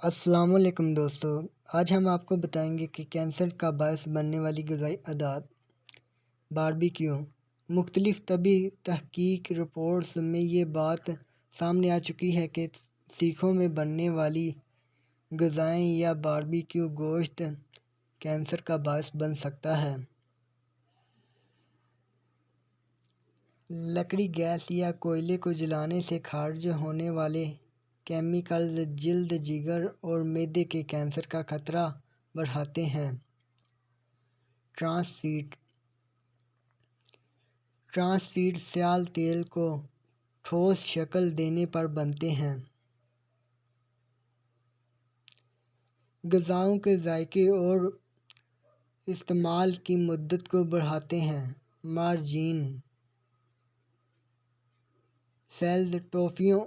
السلام علیکم دوستو، آج ہم آپ کو بتائیں گے کہ کینسر کا باعث بننے والی غذائی عادات۔ باربیکیو۔ مختلف طبی تحقیق رپورٹس میں یہ بات سامنے آ چکی ہے کہ سیخوں میں بننے والی غذائیں یا باربیکیو گوشت کینسر کا باعث بن سکتا ہے۔ لکڑی، گیس یا کوئلے کو جلانے سے خارج ہونے والے کیمیکلز جلد، جگر اور معدے کے کینسر کا خطرہ بڑھاتے ہیں۔ ٹرانس فیٹ سیال تیل کو ٹھوس شکل دینے پر بنتے ہیں۔ غذاؤں کے ذائقے اور استعمال کی مدت کو بڑھاتے ہیں۔ مارجرین، سیلز، ٹافیوں،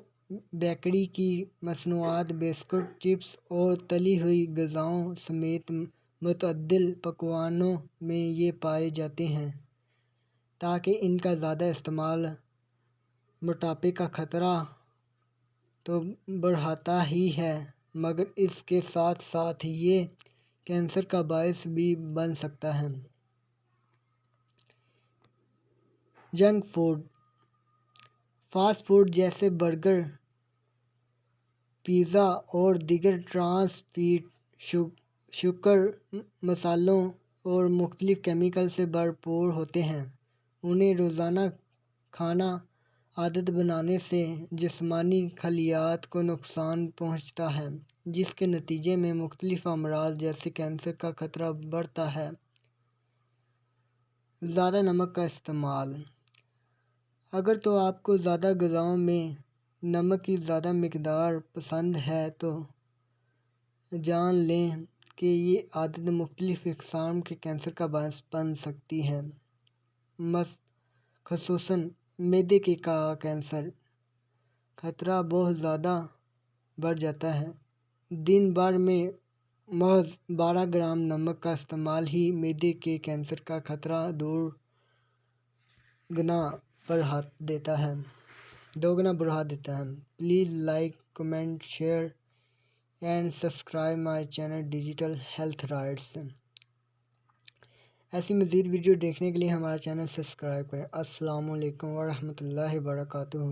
بیکری کی مصنوعات، بسکٹ، چپس اور تلی ہوئی غذاؤں سمیت متعدد پکوانوں میں یہ پائے جاتے ہیں۔ تاکہ ان کا زیادہ استعمال موٹاپے کا خطرہ تو بڑھاتا ہی ہے، مگر اس کے ساتھ ساتھ یہ کینسر کا باعث بھی بن سکتا ہے۔ جنک فوڈ، فاسٹ فوڈ جیسے برگر، پیزا اور دیگر ٹرانس فیٹ شوگر مصالحوں اور مختلف کیمیکل سے بھرپور ہوتے ہیں۔ انہیں روزانہ کھانا عادت بنانے سے جسمانی خلیات کو نقصان پہنچتا ہے، جس کے نتیجے میں مختلف امراض جیسے کینسر کا خطرہ بڑھتا ہے۔ زیادہ نمک کا استعمال، اگر تو آپ کو زیادہ غذاؤں میں نمک کی زیادہ مقدار پسند ہے تو جان لیں کہ یہ عادت مختلف اقسام کے کینسر کا باعث بن سکتی ہے، خصوصاً معدے کے کینسر۔ خطرہ بہت زیادہ بڑھ جاتا ہے۔ دن بھر میں محض 12 گرام نمک کا استعمال ہی معدے کے کینسر کا خطرہ 2 گنا بڑھا دیتا ہے۔ Please like, comment, share and subscribe my channel digital health rights. ایسی مزید ویڈیو دیکھنے کے لیے ہمارا چینل سبسکرائب کریں۔ السلام علیکم ورحمۃ اللہ وبرکاتہ۔